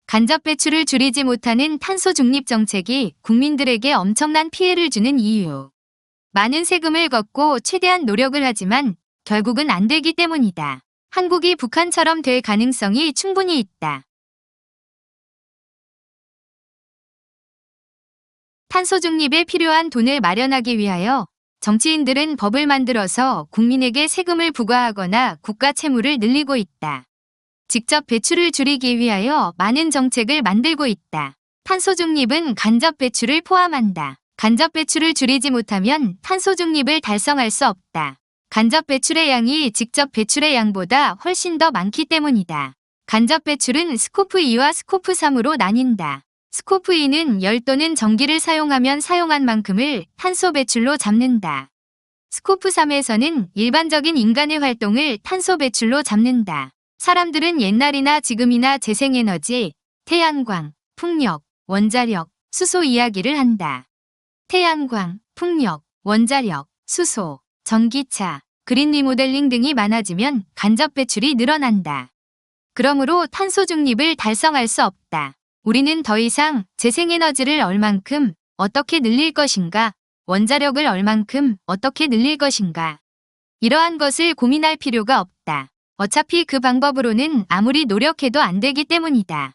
간접 배출을 줄이지 못하는 탄소 중립 정책이 국민들에게 엄청난 피해를 주는 이유. 많은 세금을 걷고 최대한 노력을 하지만 결국은 안 되기 때문이다. 한국이 북한처럼 될 가능성이 충분히 있다. 탄소 중립에 필요한 돈을 마련하기 위하여 정치인들은 법을 만들어서 국민에게 세금을 부과하거나 국가 채무를 늘리고 있다. 직접 배출을 줄이기 위하여 많은 정책을 만들고 있다. 탄소 중립은 간접 배출을 포함한다. 간접 배출을 줄이지 못하면 탄소 중립을 달성할 수 없다. 간접 배출의 양이 직접 배출의 양보다 훨씬 더 많기 때문이다. 간접 배출은 스코프 2와 스코프 3으로 나뉜다. 스코프 2는 열 또는 전기를 사용하면 사용한 만큼을 탄소 배출로 잡는다. 스코프 3에서는 일반적인 인간의 활동을 탄소 배출로 잡는다. 사람들은 옛날이나 지금이나 재생에너지, 태양광, 풍력, 원자력, 수소 이야기를 한다. 태양광, 풍력, 원자력, 수소, 전기차, 그린 리모델링 등이 많아지면 간접 배출이 늘어난다. 그러므로 탄소 중립을 달성할 수 없다. 우리는 더 이상 재생에너지를 얼만큼 어떻게 늘릴 것인가, 원자력을 얼만큼 어떻게 늘릴 것인가. 이러한 것을 고민할 필요가 없다. 어차피 그 방법으로는 아무리 노력해도 안 되기 때문이다.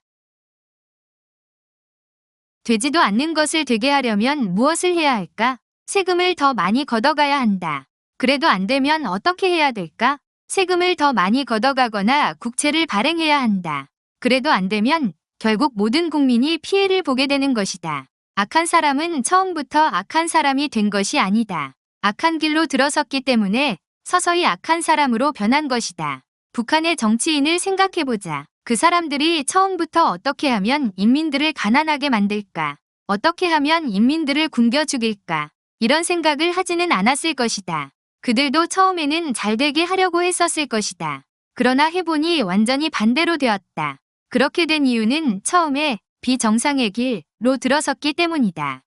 되지도 않는 것을 되게 하려면 무엇을 해야 할까? 세금을 더 많이 걷어가야 한다. 그래도 안 되면 어떻게 해야 될까? 세금을 더 많이 걷어가거나 국채를 발행해야 한다. 그래도 안 되면 결국 모든 국민이 피해를 보게 되는 것이다. 악한 사람은 처음부터 악한 사람이 된 것이 아니다. 악한 길로 들어섰기 때문에 서서히 악한 사람으로 변한 것이다. 북한의 정치인을 생각해보자. 그 사람들이 처음부터 어떻게 하면 인민들을 가난하게 만들까? 어떻게 하면 인민들을 굶겨 죽일까? 이런 생각을 하지는 않았을 것이다. 그들도 처음에는 잘되게 하려고 했었을 것이다. 그러나 해보니 완전히 반대로 되었다. 그렇게 된 이유는 처음에 비정상의 길로 들어섰기 때문이다.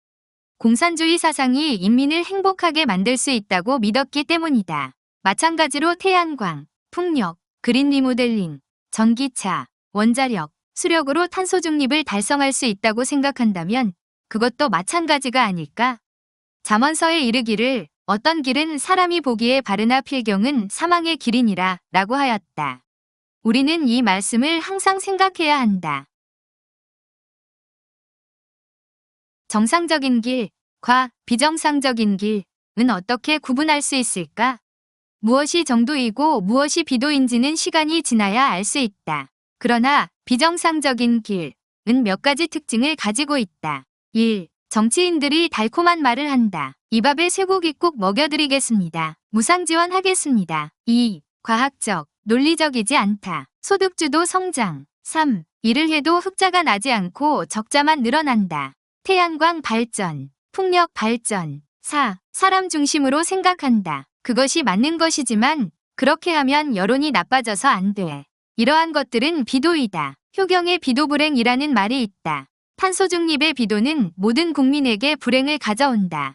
공산주의 사상이 인민을 행복하게 만들 수 있다고 믿었기 때문이다. 마찬가지로 태양광, 풍력, 그린 리모델링, 전기차, 원자력, 수력으로 탄소 중립을 달성할 수 있다고 생각한다면 그것도 마찬가지가 아닐까? 잠언서에 이르기를 어떤 길은 사람이 보기에 바르나 필경은 사망의 길이니라 라고 하였다. 우리는 이 말씀을 항상 생각해야 한다. 정상적인 길과 비정상적인 길은 어떻게 구분할 수 있을까? 무엇이 정도이고 무엇이 비도인지는 시간이 지나야 알 수 있다. 그러나 비정상적인 길은 몇 가지 특징을 가지고 있다. 1. 정치인들이 달콤한 말을 한다. 이 밥에 쇠고기 꼭 먹여드리겠습니다. 무상지원하겠습니다. 2. 과학적, 논리적이지 않다. 소득주도 성장. 3. 일을 해도 흑자가 나지 않고 적자만 늘어난다. 태양광 발전, 풍력 발전. 4. 사람 중심으로 생각한다. 그것이 맞는 것이지만 그렇게 하면 여론이 나빠져서 안 돼. 이러한 것들은 비도이다. 효경의 비도불행이라는 말이 있다. 탄소 중립의 비도는 모든 국민에게 불행을 가져온다.